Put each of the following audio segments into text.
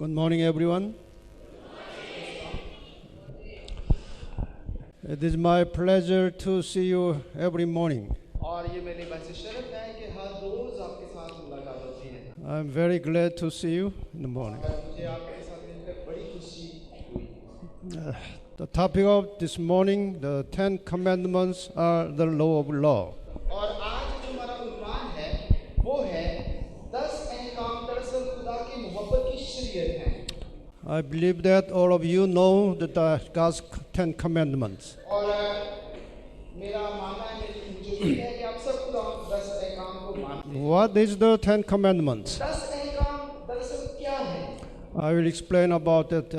Good morning, everyone. It is my pleasure to see you every morning. I'm very glad to see you in the morning. The topic of this morning, the 10 Commandments are the law of law. I believe that all of you know God's 10 Commandments. What is the 10 Commandments? I will explain about it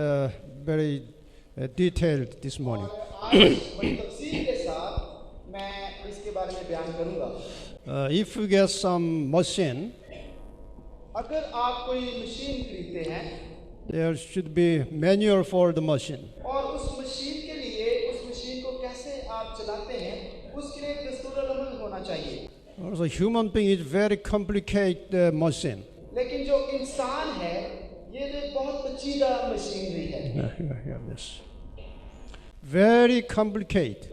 very detailed this morning. If you get some machine, there should be manual for the machine. Also, human being is very complicated machine. Yes. Very complicated.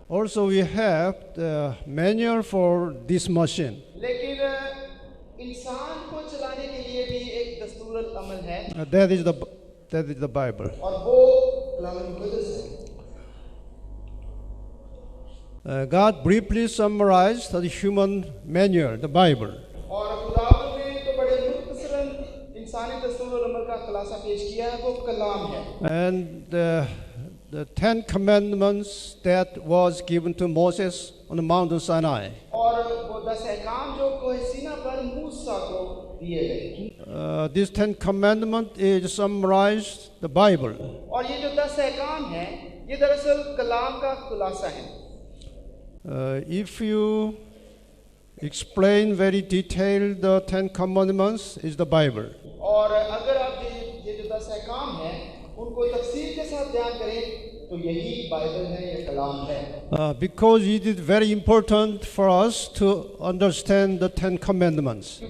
Also, we have the manual for this machine. That is the Bible. God briefly summarized the human manual, the Bible. And the 10 Commandments that was given to Moses on the mountain Sinai. This 10 Commandments is summarized the Bible. If you explain very detailed the 10 Commandments is the Bible. Because it is very important for us to understand the 10 Commandments.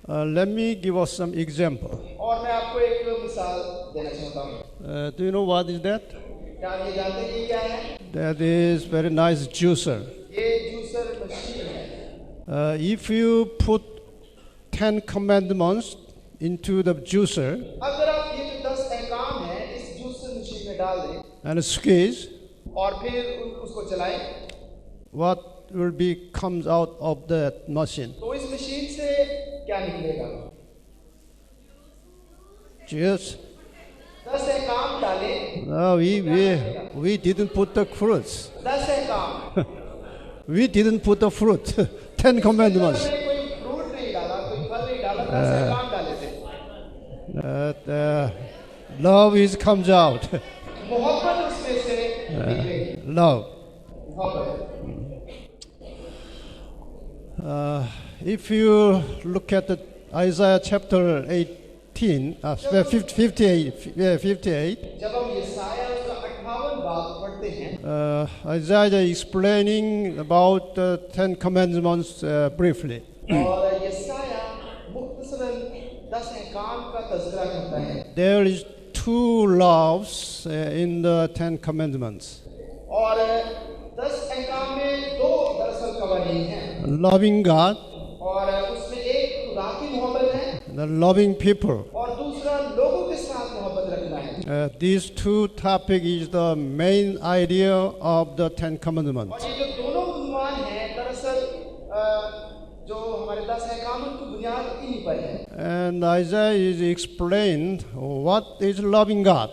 Let me give us some example. Do you know what is that? That is very nice juicer. If you put 10 Commandments into the juicer and squeeze, what will be comes out of that machine? Juice. No, we didn't put the fruits. We didn't put the fruit. 10 Commandments. Love comes out. Love. If you look at the Isaiah chapter 58. Isaiah is explaining about the 10 Commandments briefly. There is 2 loves in the 10 Commandments. Loving God and loving people. These 2 topics is the main idea of the 10 Commandments. And Isaiah is explained what is loving God.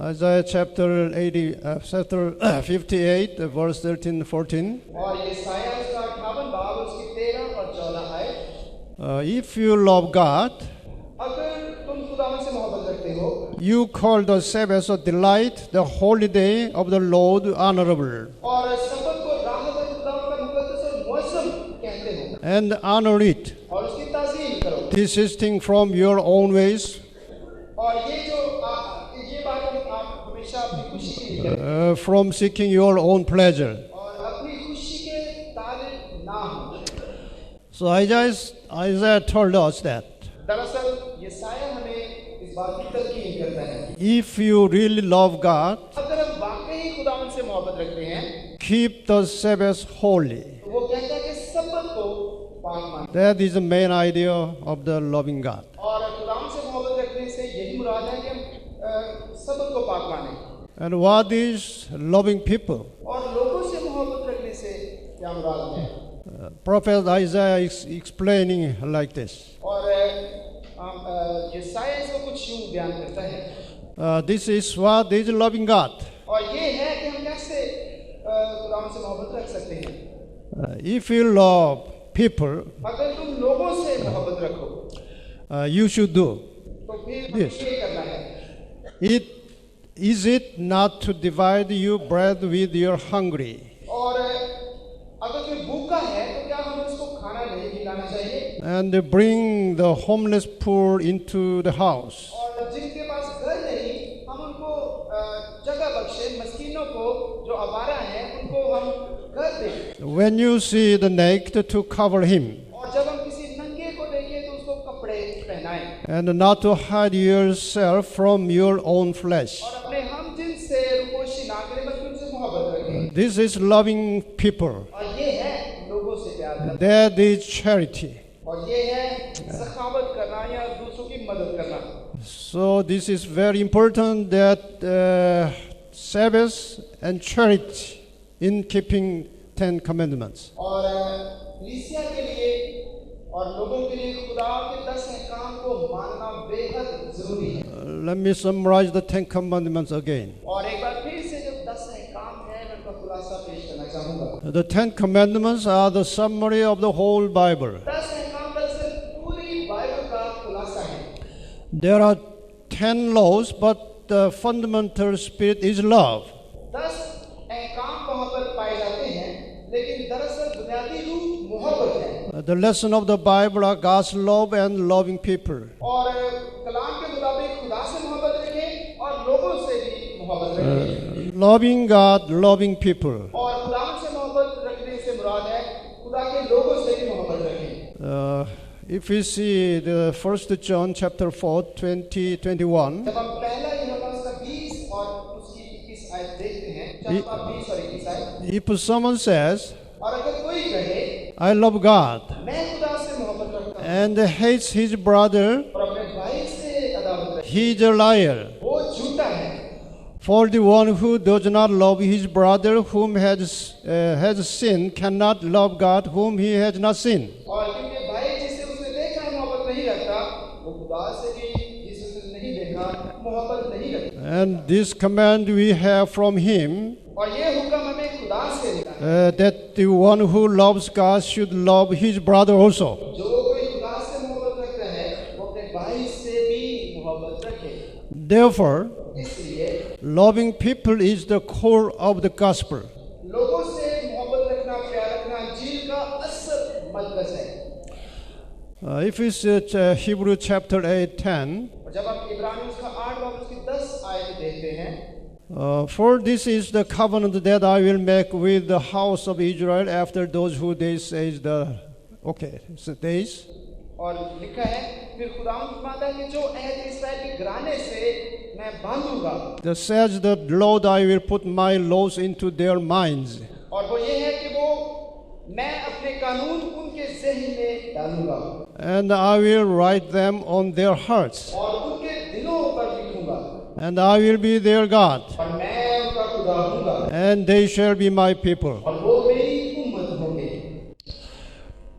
Isaiah chapter 58, verse 13-14. If you love God, you call the Sabbath a delight, the holy day of the Lord honorable. And honor it, desisting from your own ways. from seeking your own pleasure. और अपनी खुशी के ताबिक ना हो। So Isaiah told us that दरअसल यशायाह हमें इस बात की तलकीन करता है, if you really love God, अगर हम वाकई खुदावंद से मोहब्बत रखते हैं, keep the Sabbath holy. तो वो कहता है कि सब्बत को पाक मानो। That is the main idea of the loving God. और खुदावंद से मोहब्बत रखने से यही मुराद है कि हम सब्बत को पाक माने। And what is loving people? और लोगों से मोहब्बत रखने से क्या मुराद है? Prophet Isaiah is explaining like this. और यशायाह इसको कुछ यूं बयान करता है। This is what is loving God. और ये है कि हम कैसे खुदावंद से मोहब्बत रख सकते हैं। If you love people, अगर तुम लोगों से मोहब्बत रखो, you should do. तो फिर Yes. ये करना है। Is it not to divide your bread with your hungry? और अगर कोई भूखा है तो क्या हमें उसको खाना नहीं खिलाना चाहिए? And bring the homeless poor into the house. और जिनके पास घर नहीं, हम उनको जगह बख्शे, मस्कीनों को जो आवारा हैं उनको हम घर दें। When you see the naked, to cover him, और जब हम किसी नंगे को देखें तो उसको कपड़े पहनाएं। and not to hide yourself from your own flesh. और अपने हम जिन से रुपोशी ना करें बल्कि उनसे मोहब्बत रखें। This is loving people. और ये है लोगों से प्यार करना। That is charity. और ये है सखावत करना या दूसरों की मदद करना। So this is very important that Sabbath and charity in keeping 10 commandments. और कलीसिया के लिए और लोगों के लिए खुदा के 10 अहकाम को मानना बेहद जरूरी है। Let me summarize the 10 commandments again. और एक बार फिर से जो 10 अहकाम हैं मैं उनका खुलासा पेश करना चाहूँगा। The 10 commandments are the summary of the whole Bible. 10 अहकाम दरअसल पूरी बाइबल का खुलासा है। There are 10 laws, but the fundamental spirit is love. 10 अहकाम वहाँ पर पाए जाते हैं, लेकिन दरअसल बुनियादी रूप मोहब्बत है। The lesson of the Bible are God's love and loving people. और कलाम के मुताबिक खुदा से मोहब्बत रखें और लोगों से भी मोहब्बत रखें। Loving God, loving people. और खुदा से मोहब्बत रखने से मुराद है खुदा के लोगों से भी मोहब्बत रखें। If we see the 1 John chapter 4, 20-21, जब हम पहला यूहन्ना उसका 20 और उसकी 21 आयत देखते हैं, 20 और 21 आयत, if someone says, और अगर कोई कहे I love God, मैं खुदा से मोहब्बत रखता हूँ and hates his brother, और अपने भाई से अदावत रखता he is a liar. है, वो झूठा है। For the one who does not love his brother whom has sinned cannot love God whom he has not seen. और क्योंकि भाई जिसे उसने देखा है मोहब्बत नहीं रखता, वो खुदा से भी जिसे उसने नहीं देखा मोहब्बत नहीं रखता। And this command we have from him, और ये हुक्म हमें खुदा से मिला है, that the one who loves God should love his brother also. जो कोई खुदा से मोहब्बत रखता है वो अपने भाई से भी मोहब्बत रखे। Therefore, इसलिए loving people is the core of the gospel. लोगों से मोहब्बत रखना, प्यार रखना अंजील का असल मकसद है। If it's Hebrew chapter 8:10, और जब हम इब्रानियों उसका 8 बाब उसकी 10 आयत देखते हैं, for this is the covenant that I will make with the house of Israel after those who days says days. और लिखा है फिर खुदावंद फरमाता है कि जो अहद इस्राएल के घराने से मैं बांधूंगा। That says the Lord, I will put my laws into their minds. और वो ये है कि वो मैं अपने कानून उनके ज़हन में डालूंगा। And I will write them on their hearts. और उनके दिलों पर लिखूंगा। And I will be their God. और मैं उनका खुदा हूँगा। And they shall be my people. और वो मेरी उम्मत होंगे।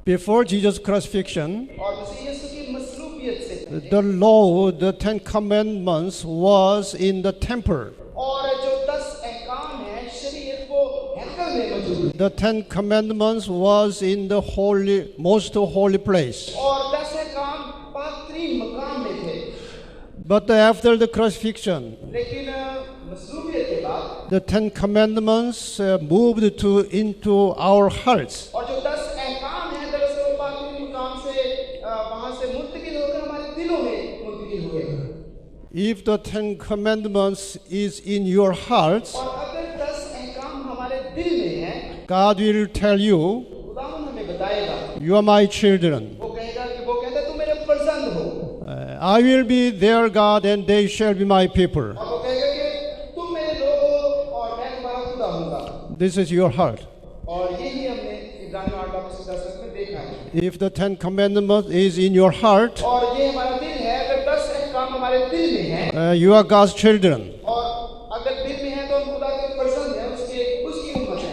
Before Jesus' crucifixion, और मसीह यीशु की मसलूबियत से पहले the law, the 10 commandments, was in the temple. और जो 10 अहकाम हैं शरीयत वो हैकल में मौजूद है। The 10 commandments was in the most holy place. और 10 अहकाम पाकतरीन मकाम में थे। But after the crucifixion, लेकिन मसलूबियत के बाद the 10 commandments moved into our hearts. और जो 10 अहकाम हैं दरअसल वो पाकतरीन मकाम से वहाँ से मुंतकिल होकर हमारे दिलों में मुंतकिल हुए। If the 10 commandments is in your hearts, और अगर दिल में है, God will tell you, खुदावंद हमें बताएगा, you are my children. वो कहेगा कि वो कहता है तुम मेरे फर्जंद हो, I will be their God and they shall be my people. और वो कहेगा कि तुम मेरे लोग हो और मैं तुम्हारा खुदा हूँगा. This is your heart. और यही हमने इब्रानियों 8:10 में देखा है. If the 10 Commandments is in your heart, और ये हमारा दिल है, अगर 10 अहकाम हमारे दिल में है, you are God's children. और अगर दिल में है तो हम खुदा के फर्जंद हैं, उसकी उम्मत है.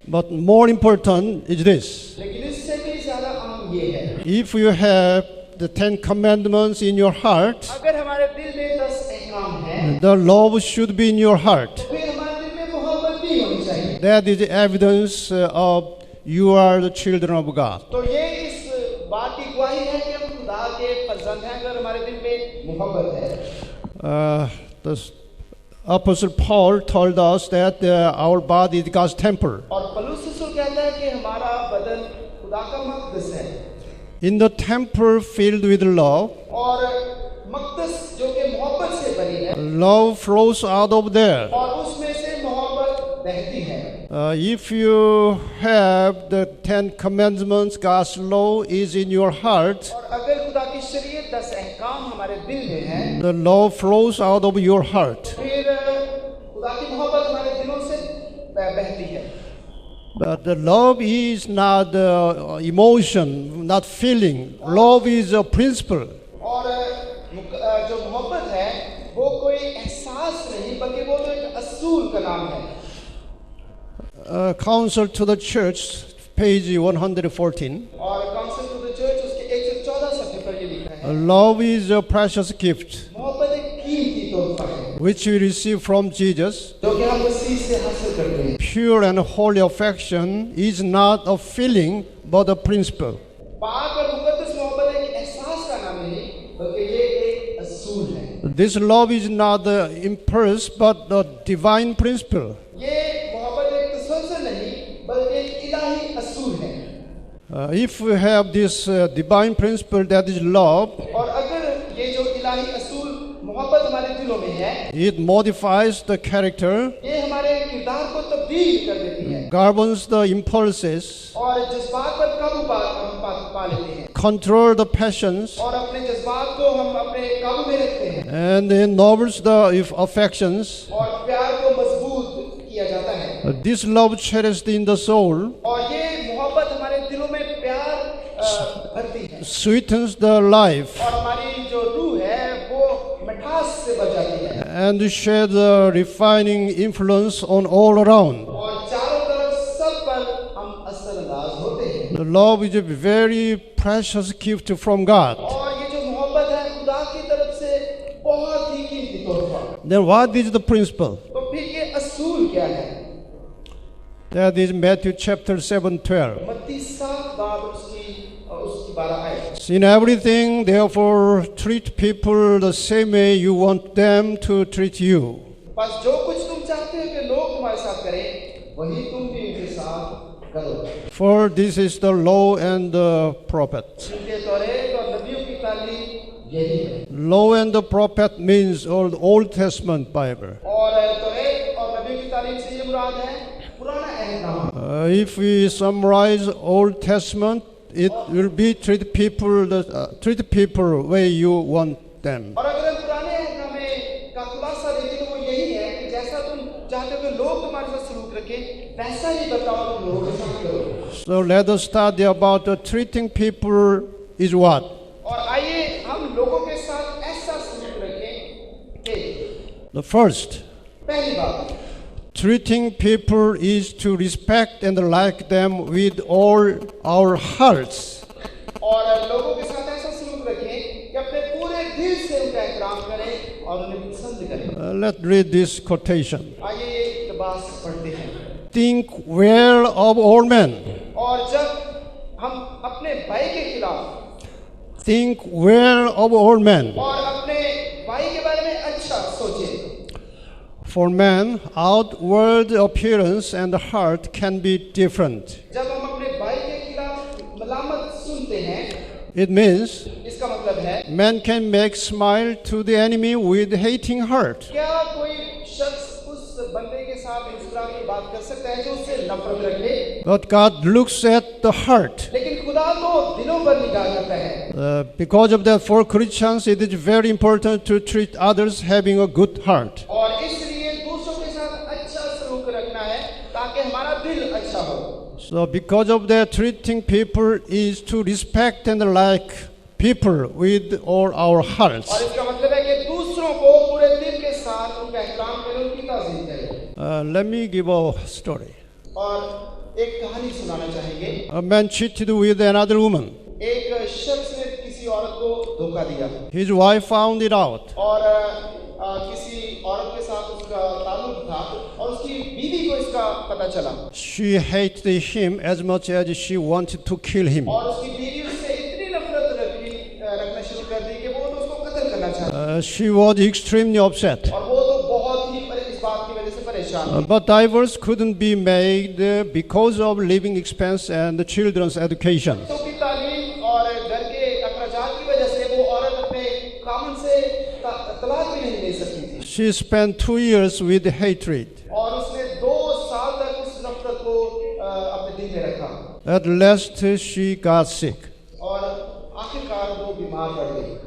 But more important is this. लेकिन इससे भी ज्यादा अहम ये है, If you have the 10 Commandments in your heart, अगर हमारे दिल में 10 अहकाम हैं, the love should be in your heart. तो फिर हमारे दिल में मोहब्बत भी होनी चाहिए. That is evidence of you are the children of God. तो ये इस बात की गवाही है कि हम खुदा के फर्जंद हैं, अगर हमारे दिल में मोहब्बत है. The Apostle Paul told us that our body is God's temple. और पौलुस रसूल कहता है कि हमारा बदन खुदा का मक़दस है. In the temple filled with love, और मक़दस जो कि मोहब्बत से भरी है, love flows out of there. और उसमें से मोहब्बत बहती है. If you have the 10 Commandments, God's law is in your heart, और अगर खुदा की शरीयत 10 अहकाम हमारे दिल में है, the love flows out of your heart. फिर खुदा की मोहब्बत हमारे दिलों से बहती है. But the love is not emotion, not feeling. Love is a principle. और जो मोहब्बत है वो कोई एहसास नहीं, बल्कि वो तो एक असूल का नाम है. Counsel to the Church, page 114. और काउंसिल टू द चर्च उसके 114 सफ़े पर ये लिखा है, Love is a precious gift मोहब्बत एक कीमती तोहफा है which we receive from Jesus. जो कि हम मसीह से हासिल करते हैं. Pure and holy affection is not a feeling but a principle. पाक और मुकद्दस मोहब्बत एक एहसास का नाम नहीं, बल्कि ये एक असूल है. This love is not the impulse but the divine principle. ये मोहब्बत एक तसल्सल नहीं, बल्कि एक इलाही असूल है. If we have this divine principle that is love, और अगर ये जो इलाही असूल मोहब्बत हमारे दिलों में है, it modifies the character, ये हमारे किरदार को तब्दील कर देती है, governs the impulses, और जज्बात पर काबू पा लेते हैं, control the passions, और अपने जज्बात को हम अपने काबू में रखते हैं, and ennobles the affections. और प्यार को मजबूत किया जाता है. This love cherished in the soul और ये मोहब्बत हमारे दिलों में प्यार भरती है, sweetens the life और हमारी जो रूह है वो मिठास से भर जाती है, and sheds a refining influence on all around. और चारों तरफ सब पर हम असरअंदाज होते हैं. The love is a very precious gift from God. और ये जो मोहब्बत है खुदा की तरफ से बहुत ही कीमती तोहफा. Then what is the principle? तो फिर ये असूल क्या है? That is Matthew chapter 7:12. मत्ती 7 बाब उसकी 12 आयत. In everything, therefore, treat people the same way you want them to treat you. बस जो कुछ तुम चाहते हो कि लोग तुम्हारे साथ करें, वही तुम भी उनके साथ करो. For this is the law and the prophets. क्योंकि तौरात और नबियों की तालीम यही है. Law and the prophet means Old Testament Bible. और तौरात और नबियों की तालीम से ये मुराद है पुराना अहदनामा. If we summarize Old Testament, it will be treat people way you want them. और अगर हम पुराने अहदनामे का खुलासा देखें तो वो यही है कि जैसा तुम चाहते हो कि लोग तुम्हारे साथ सलूक रखें, वैसा ही बताओ तुम लोगों के साथ करो. So let us study about treating people is what? और आइए हम लोगों के साथ ऐसा सलूक रखें कि The first, पहली बात, treating people is to respect and like them with all our hearts. और लोगों के साथ ऐसा सलूक रखें कि अपने पूरे दिल से उनका एहतराम करें और उन्हें पसंद करें. Let's read this quotation. आइए ये इक़्तिबास पढ़ते हैं. Think well of all men. और जब हम अपने भाई के खिलाफ Think well of all men. और अपने भाई के बारे में अच्छा सोचें. For man, outward appearance and heart can be different. जब हम अपने भाई के खिलाफ मलामत सुनते हैं, It means इसका मतलब है man can make smile to the enemy with hating heart. क्या कोई शख्स उस बंदे के साथ साथ मुस्कुरा के बात कर सकता है जो उससे नफरत रखे, But God looks at the heart. लेकिन खुदा तो दिलों पर निगाह करता है। Because of that, for Christians, it is very important to treat others having a good heart. और इसलिए दूसरों के साथ अच्छा सलूक रखना है ताकि हमारा दिल अच्छा हो। So because of that, treating people is to respect and like people with all our hearts. और इसका मतलब है कि दूसरों को पूरे दिल के साथ उनका एहतराम करें, उनकी ताज़ीम करें। Let me give a story. और एक कहानी सुनाना चाहेंगे। A man cheated with another woman. एक शख्स ने किसी औरत को धोखा दिया His wife found it out. और किसी औरत के साथ उसका ताल्लुक था और उसकी बीवी को इसका पता चला She hated him as much as she wanted to kill him. और उसकी बीवी उससे इतनी नफरत रखना शुरू कर दी कि वो तो उसको कत्ल करना चाहती। She was extremely upset. और वो तो बहुत ही इस बात की वजह से परेशान थी। But divorce couldn't be made because of living expense and the children's education. बच्चों की तालीम और घर के अखराजात की वजह से वो औरत अपने कामन से तलाक भी नहीं ले सकती थी। She spent 2 years with hatred. और उसने 2 साल तक उस नफरत को अपने दिल में रखा। At last she got sick. और आखिरकार वो बीमार पड़ गई।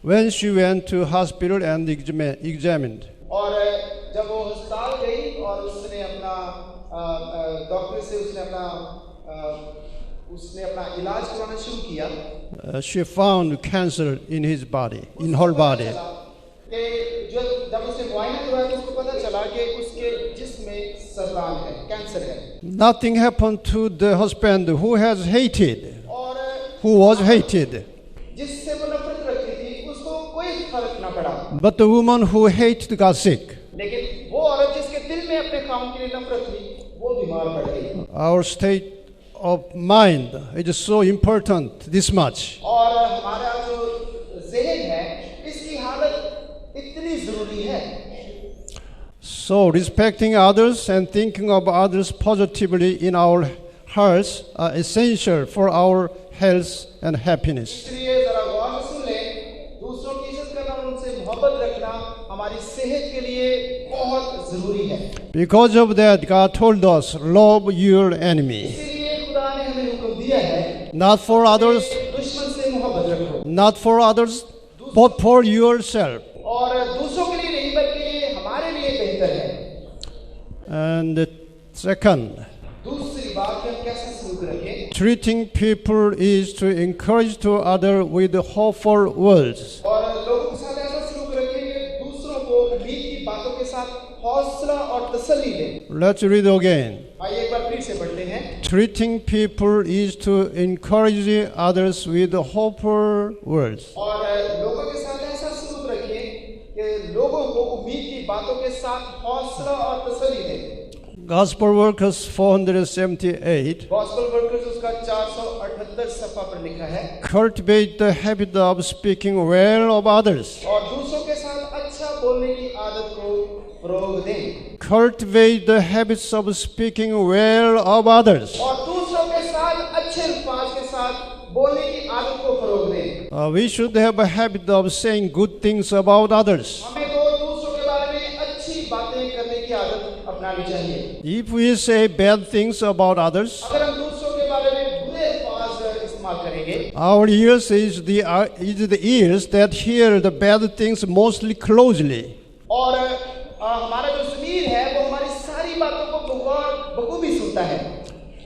When she went to hospital and examined, और जब वो अस्पताल गई और उसने अपना डॉक्टर से उसने अपना इलाज करवाना शुरू किया, she found cancer in his body, in her body. कि जब उसने मुआयना करवाया तो उसको पता चला कि उसके जिस्म में सरतान है, कैंसर है। Nothing happened to the husband who was hated. जिससे वो नफरत रखती थी उसको कोई फर्क ना पड़ा। But the woman who hated got sick. लेकिन वो औरत जिसके दिल में अपने काम के लिए नफरत थी वो बीमार पड़ गई। Our state of mind is so important this much. और हमारा जो ज़हन है इसकी हालत इतनी जरूरी है। So respecting others and thinking of others positively in our hearts are essential for our health and happiness. इसलिए जरा गौर से सुन लें, दूसरों की इज्जत करना और उनसे मोहब्बत रखना हमारी सेहत के लिए बहुत जरूरी है। Because of that, God told us, love your enemy. इसीलिए खुदा ने हमें हुक्म दिया है, Not for others, दुश्मन से मोहब्बत रखो। not for others, but for yourself. और दूसरों के लिए नहीं बल्कि हमारे लिए बेहतर है। And second, दूसरी बात कि हम कैसे सलूक रखें। treating people is to encourage to others with hopeful words. और लोगों के साथ ऐसा सलूक रखें कि दूसरों को उम्मीद की बातों के साथ हौसला और तसल्ली दें। Let's read again. आइए एक बार फिर से पढ़ते हैं। Treating people is to encourage others with hopeful words. और लोगों के साथ ऐसा सलूक रखें कि लोगों को उम्मीद की बातों के साथ हौसला और तसल्ली दें। Gospel Workers 478. गॉस्पेल वर्कर्स उसका 478 सफ़ा पर लिखा है। Cultivate the habit of speaking well of others. और दूसरों के साथ अच्छा बोलने की आदत को फरोग दें। Cultivate the habits of speaking well of others. और दूसरों के साथ अच्छे अल्फाज के साथ बोलने की आदत को फरोग दें। We should have a habit of saying good things about others. हमें तो दूसरों के बारे में अच्छी बातें करने की आदत अपनानी चाहिए। If we say bad things about others, अगर हम दूसरों के बारे में बुरे अल्फाज इस्तेमाल करेंगे, our ears is the ears that hear the bad things mostly closely. और हमारा जो ज़मीर है वो हमारी सारी बातों को बखूबी सुनता है।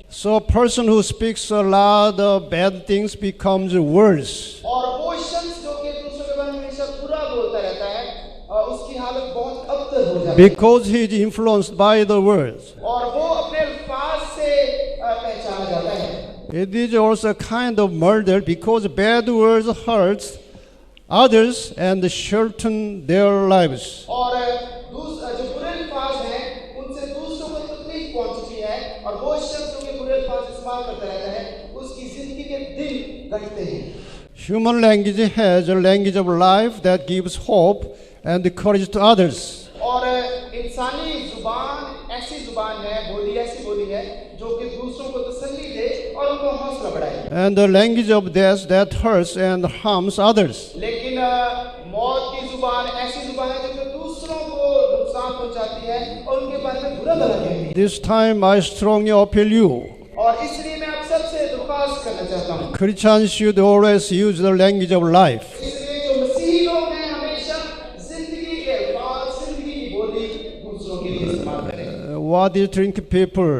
So a person who speaks a lot of bad things becomes worse. और वो शख्स जो कि दूसरों के बारे में हमेशा बुरा बोलता रहता है, उसकी हालत बहुत अबतर हो जाती है। Because he is influenced by the words. और वो अपने अल्फाज से पहचाना जाता है। It is also a kind of murder because bad words hurt others and shorten their lives. और जो बुरे अल्फाज हैं उनसे दूसरों को तकलीफ पहुंचती है और वो शख्स जो कि बुरे अल्फाज इस्तेमाल करता रहता है उसकी जिंदगी के दिन घटते हैं। Human language has a language of life that gives hope and courage to others. और इंसानी जुबान ऐसी जुबान है, बोली ऐसी बोली है जो कि दूसरों को तसल्ली दे और उनको हौसला बढ़ाए। And the language of death that hurts and harms others. लेकिन मौत की जुबान ऐसी जुबान है जो कि दूसरों को नुकसान पहुंचाती है और उनके बारे में बुरा भला कहती है। This time I strongly appeal you. और इसलिए मैं आप सबसे दरख्वास्त करना चाहता हूँ, Christians should always use the language of life. इसलिए जो मसीही लोग हैं हमेशा जिंदगी के अल्फाज, जिंदगी की बोली दूसरों के लिए इस्तेमाल करें। What is treating people?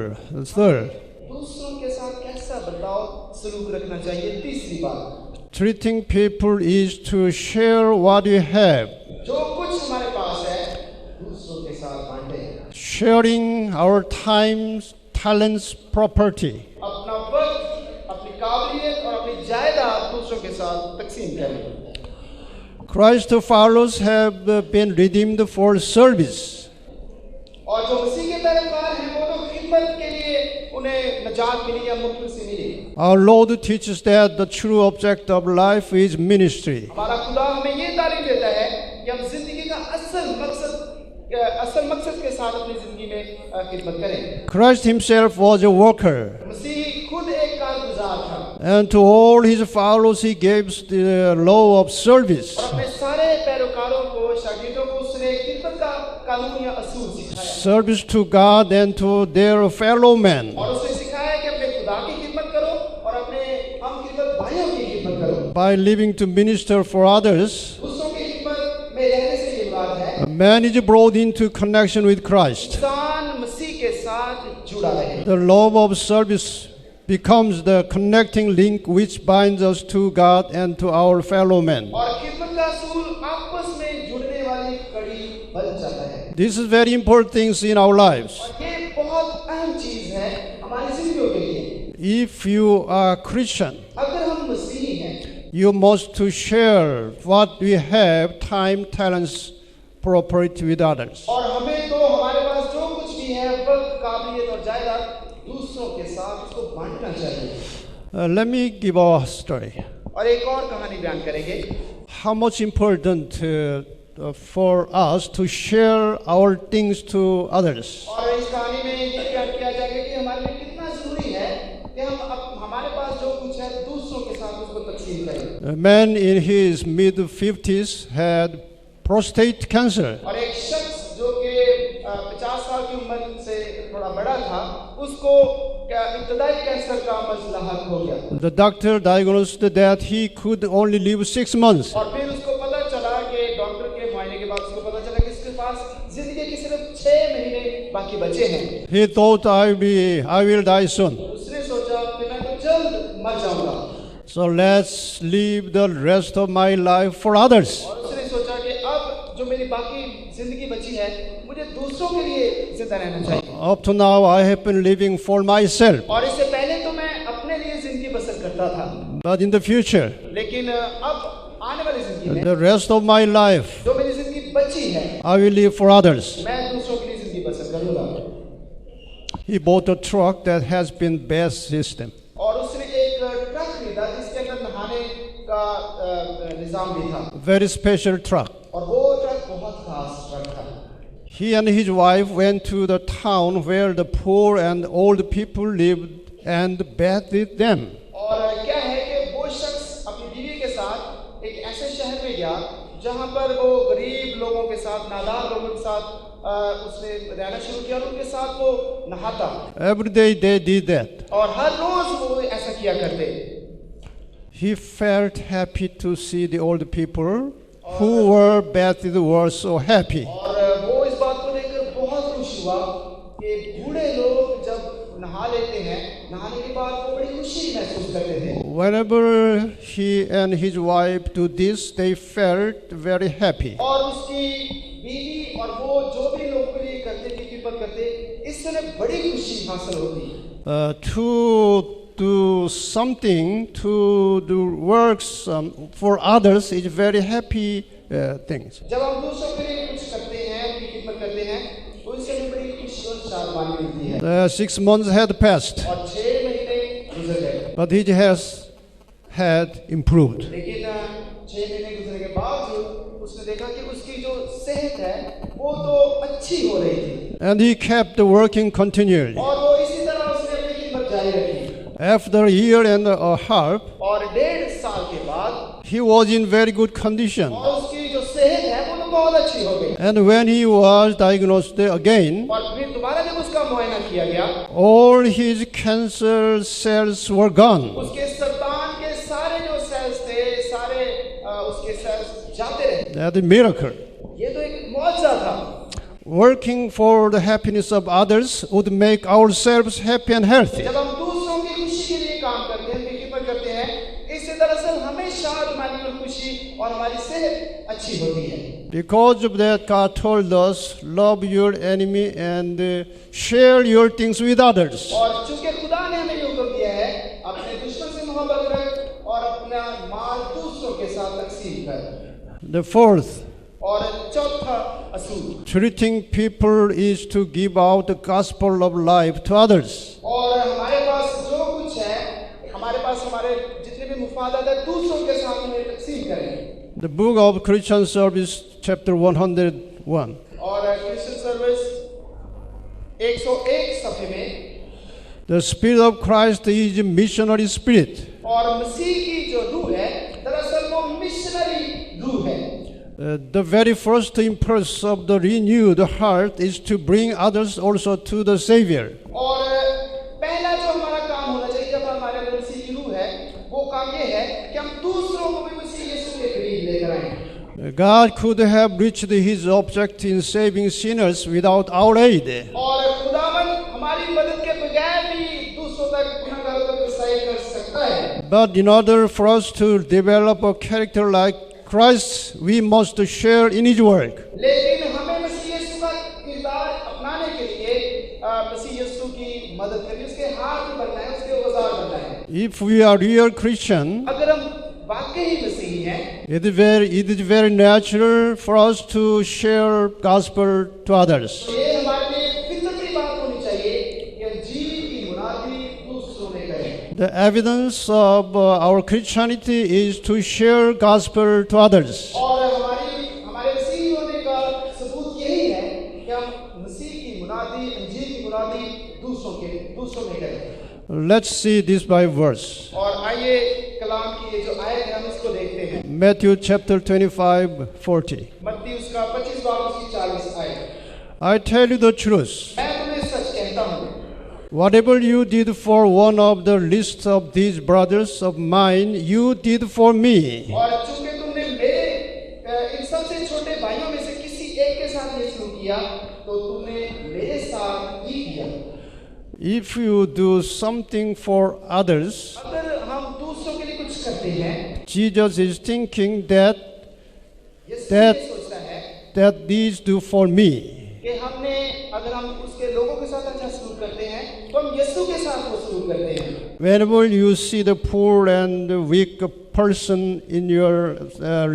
Third, दूसरों के साथ कैसा बर्ताव सलूक रखना चाहिए। तीसरी बात, treating people is to share what you have. जो कुछ हमारे पास है दूसरों के साथ बांटें। Sharing our time, talents, property. अपना वक्त, अपनी काबिलियत और अपनी जायदाद दूसरों के साथ तकसीम करें। Christ followers have been redeemed for service. और जो मसीह के पैरोकार हैं वो तो खिदमत के लिए उन्हें नजात मिली या मुक्ति मिली। Our Lord teaches that the true object of life is ministry. हमारा खुदा हमें ये तालीम देता है कि हम जिंदगी का असल मकसद के साथ अपनी जिंदगी में खिदमत करें। Christ himself was a worker, मसीह खुद एक कारगुजार था and to all his followers he gave the law of service. और अपने सारे पैरोकारों को, शागिर्दों को उसने खिदमत का कानून या असूल सिखाया। Service to God and to their fellow men. और उसने सिखाया कि अपने खुदा की खिदमत करो और अपने हम खिदमत भाइयों की खिदमत करो। By living to minister for others, दूसरों की खिदमत में रहने से ये मुराद है man is brought into connection with Christ. इंसान मसीह के साथ जुड़ा रहे। The love of service becomes the connecting link which binds us to God and to our fellow men. और खिदमत का असूल आपस में जुड़ने वाली कड़ी बन जाता है। This is very important things in our lives. और ये बहुत अहम चीज है हमारी जिंदगियों के लिए। If you are Christian, अगर हम मसीही हैं you must to share what we have, time, talents, property with others. और हमें तो हमारे पास जो कुछ भी है वक्त, काबिलियत और जायदाद दूसरों के साथ उसको बांटना चाहिए। Let me give a story. और एक और कहानी बयान करेंगे। How much important for us to share our things to others. और इस कहानी में ये बयान किया जाएगा कि हमारे लिए कितना जरूरी है कि हम हमारे पास जो कुछ है दूसरों के साथ उसको तकसीम करें। A man in his mid-50s had prostate cancer. और एक शख्स जो कि 50 साल की उम्र से थोड़ा बड़ा था उसको इब्तदाई कैंसर का मसला हल हो गया। The doctor diagnosed that he could only live 6 months. और फिर उसको पता चला कि डॉक्टर के मुआयने के बाद उसको पता चला कि इसके पास जिंदगी के सिर्फ 6 महीने बाकी बचे हैं। He thought I will die soon. उसने सोचा कि मैं तो जल्द मर जाऊंगा। So let's live the rest of my life for others. और उसने सोचा कि अब जो मेरी बाकी जिंदगी बची है मुझे दूसरों के लिए जिंदा रहना चाहिए। Up to now I have been living for myself. और इससे पहले तो मैं अपने लिए जिंदगी बसर करता था, But in the future, लेकिन अब आने वाली जिंदगी में the rest of my life, जो मेरी जिंदगी बची है I will live for others. मैं दूसरों के लिए जिंदगी बसर करूंगा। He bought a truck that has been best system. और उसने एक ट्रक खरीदा जिसके अंदर नहाने का निजाम भी था। Very special truck. और वो ट्रक बहुत खास ट्रक था। He and his wife went to the town where the poor and old people lived and bathed with them. और क्या है कि वो शख्स अपनी बीवी के साथ एक ऐसे शहर में गया जहां पर वो गरीब लोगों के साथ, नादार लोगों के साथ उसने रहना शुरू किया और उनके साथ वो नहाता। Every day they did that. और हर रोज वो ऐसा किया करते। He felt happy to see the old people who were bathed were so happy. और वो इस बात को देखकर बहुत खुश हुआ कि बूढ़े लोग जब नहा लेते हैं, नहाने के बाद वो बड़ी खुशी महसूस करते थे। Whenever he and his wife do this, they felt very happy. और उसकी बीवी और वो जो भी लोगों के लिए करते थे, खिदमत करते, इससे बड़ी खुशी हासिल होती। To do something, to do works for others is very happy things. जब हम दूसरों के लिए कुछ करते हैं, उनकी खिदमत करते हैं, तो इससे भी बड़ी खुशी और शादमानी मिलती है। 6 months had passed, और 6 महीने गुजर गए, but he has had improved. लेकिन 6 महीने गुजरने के बावजूद उसने देखा कि उसकी जो सेहत है वो तो अच्छी हो रही थी। And he kept working continually. और वो इसी तरह उसने अपनी खिदमत जारी रखी। After a year and a half, और 1.5 साल के बाद he was in very good condition. और उसकी जो सेहत है वो तो बहुत अच्छी हो गई। And when he was diagnosed again, और फिर दोबारा जब उसका मुआयना किया गया, all his cancer cells were gone. उसके सरतान के सारे जो सेल्स थे, सारे उसके सेल्स जाते रहे। That's a miracle. ये तो एक मौजज़ा था। Working for the happiness of others would make ourselves happy and healthy. जब हम दूसरों की खुशी के लिए काम करते हैं, फिक्र करते हैं, इससे दरअसल हमें शादमानी और खुशी और हमारी सेहत अच्छी होती है। Because of that, God told us, love your enemy and share your things with others. और चूंकि खुदा ने हमें ये हुक्म दिया है, अपने दुश्मन से मोहब्बत रख और अपना माल दूसरों के साथ तकसीम कर। The fourth, और चौथा असूल, treating people is to give out the gospel of life to others. और हमारे पास जो कुछ है, हमारे पास हमारे जितने भी मुफादात है, दूसरों के साथ में तकसीम करें। The book of Christian Service, chapter 101. और क्रिश्चियन सर्विस 101 सफ़े में, The Spirit of Christ is a missionary spirit. और मसीह की जो रूह है, दरअसल वो मिशनरी रूह है। The very first impulse of the renewed heart is to bring others also to the Savior. और पहला जो हमारा काम होना चाहिए जब हमारे अंदर मसीह की रूह है, वो काम ये है कि हम दूसरों को भी मसीह यीशु के करीब लेकर आएं। God could have reached his object in saving sinners without our aid. और खुदावन हमारी मदद के बगैर भी दूसरों तक गुनाहगारों तक रसाई कर सकता है। But in order for us to develop a character like Christ, we must share in his work. लेकिन हमें मसीह यीशु का किरदार अपनाने के लिए मसीह यीशु की मदद करनी, उसके हाथ में बनना है, उसके औजार बनना है। If we are real Christian, अगर हम वाकई मसीही हैं, it is very natural for us to share gospel to others. तो ये हमारे लिए फितरती बात होनी चाहिए कि हम जीवन की मुनादी दूसरों में करें। The evidence of our Christianity is to share gospel to others. और हमारे मसीही होने का सबूत यही है कि हम मसीह की मुनादी, इंजील की मुनादी दूसरों में करें। Let's see this by verse. और आइए कलाम की ये जो आयत है हम इसको देखते हैं। Matthew chapter 25:40. मत्ती उसका 25 बाब उसकी 40 आयत। I tell you the truth. मैं तुम्हें सच कहता हूँ, Whatever you did for one of the least of these brothers of mine, you did for me. और चूंकि तुमने मेरे इन सबसे छोटे भाइयों में से किसी एक के साथ ये शुरू किया, तो तुमने मेरे साथ ही किया। If you do something for others, अगर हम दूसरों के लिए कुछ करते हैं, Jesus is thinking that यीशु ये सोचता है these do for me. कि हमने अगर हम उसके लोगों के साथ अच्छा सलूक करते हैं, तो हम यीशु के साथ वो सलूक करते हैं। Whenever you see the poor and weak person in your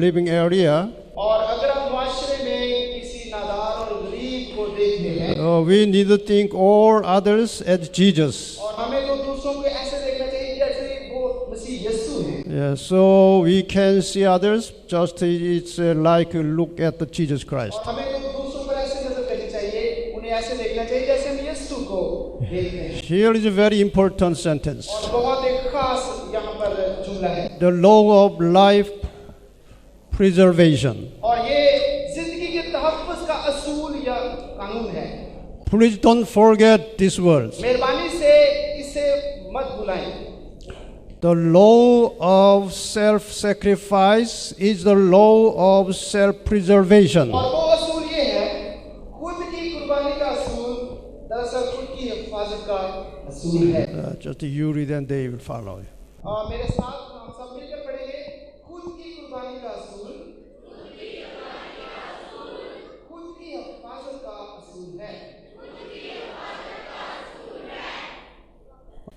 living area, और अगर हम माशरे में किसी नादार और गरीब को देखते हैं, we need to think all others as Jesus. और हमें तो दूसरों को ऐसे देखना चाहिए जैसे वो मसीह यीशु हैं। Yeah, so we can see others just it's like look at the Jesus Christ. और हमें तो दूसरों पर ऐसे नजर करनी चाहिए, उन्हें ऐसे देखना चाहिए जैसे हम यीशु को देखते हैं। Here is a very important sentence. और बहुत एक खास यहाँ पर जुमला है। The law of life preservation. और ये जिंदगी के तहफ़्फ़ुज़ का असूल या कानून है। Please don't forget these words. मेहरबानी से इसे मत भुलाएं। The law of self-sacrifice is the law of self-preservation. और वो असूल ये है, खुद की कुर्बानी का असूल दरअसल खुद की हिफाजत का असूल है। Just you read and they will follow. और मेरे साथ हम सब मिलकर पढ़ेंगे, खुद की कुर्बानी का असूल, खुद की हिफाजत का असूल है।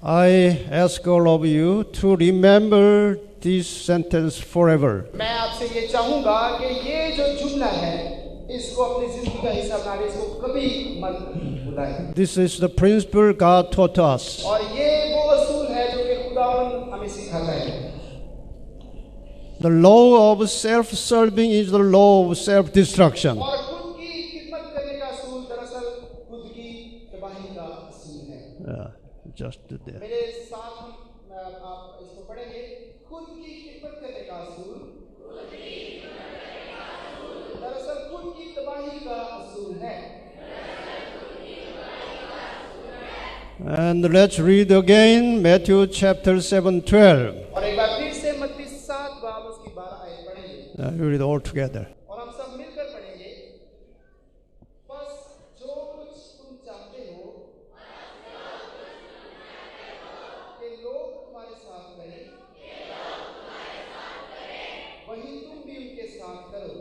I ask all of you to remember this sentence forever. मैं आपसे ये चाहूँगा कि ये जो जुमला है, इसको अपनी जिंदगी का हिस्सा बनाने, इसको कभी मत भुलाएं। This is the principle God taught us. और ये वो असूल है जो कि खुदावन हमें सिखाता है। The law of self-serving is the law of self-destruction. और खुद की खिदमत करने का असूल दरअसल खुद की तबाही का असूल है। Just do that. मेरे साथ हम आप इसको पढ़ेंगे, खुद की खिदमत करने का असूल दरअसल खुद का असूल है। And let's read again Matthew chapter 7:12. और एक बार फिर से मत्ती 7 बाब उसकी 12 आयत पढ़ेंगे We read all together. और हम सब मिलकर पढ़ेंगे। बस जो कुछ तुम चाहते हो कि लोग तुम्हारे साथ करें, वही तुम भी उनके साथ करो।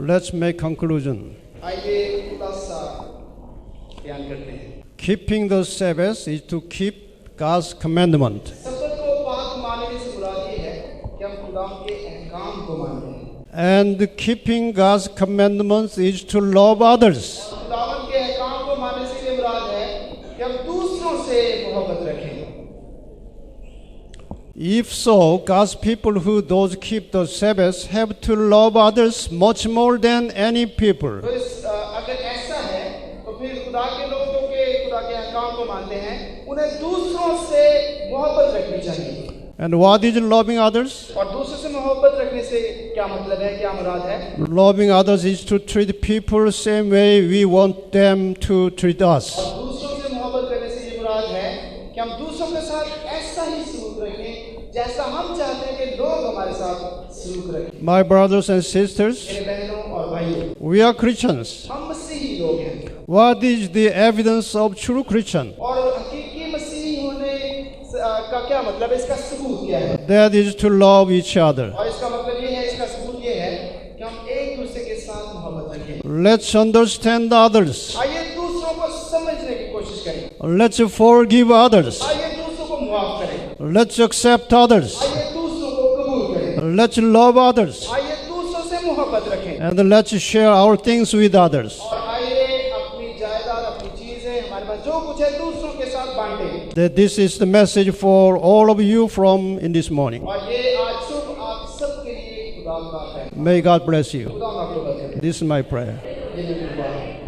Let's make conclusion. आइए थोड़ा सा बयान करते हैं। Keeping the Sabbath is to keep God's commandment. सब्त को पाक मानने से मुराद ये है कि हम खुदा के अहकाम को मानते हैं। And keeping God's commandments is to love others. खुदावन के अहकाम को मानने से ये मुराद है कि हम दूसरों से मोहब्बत रखें। If so, God's people who those keep the Sabbath have to love others much more than any people. तो अगर ऐसा है तो फिर खुदा के लोगों के खुदा के अहकाम को मानते हैं, उन्हें दूसरों से मोहब्बत रखनी चाहिए। And what is loving others? और दूसरों से मोहब्बत रखने से क्या मतलब है, क्या मुराद है? Loving others is to treat people the same way we want them to treat us. और दूसरों से मोहब्बत करने से ये मुराद है कि हम दूसरों के साथ ऐसा ही सलूक रखें जैसा हम चाहते हैं कि लोग हमारे साथ सलूक रखें। My brothers and sisters, मेरे बहनों और भाइयों, we are Christians. हम मसीही लोग हैं What is the evidence of true Christian? और हकीकी मसीही होने का क्या मतलब है, इसका सबूत क्या है? That is to love each other. और इसका मतलब ये है, इसका सबूत ये है कि हम एक दूसरे के साथ मोहब्बत रखें। Let's understand others. आइए दूसरों को समझने की कोशिश करें। Let's forgive others. आइए दूसरों को माफ करें। Let's accept others. आइए दूसरों को कबूल करें। Let's love others. आइए दूसरों से मोहब्बत रखें। And let's share our things with others. और आइए अपनी जायदाद, अपनी चीजें, हमारे पास जो कुछ है दूसरों के साथ बांटें। That this is the message for all of you from in this morning. और ये आज सुबह आप सबके लिए खुदा का है। May God bless you. खुदा आपको बरकत दे। This is my prayer. ये मेरी दुआ है।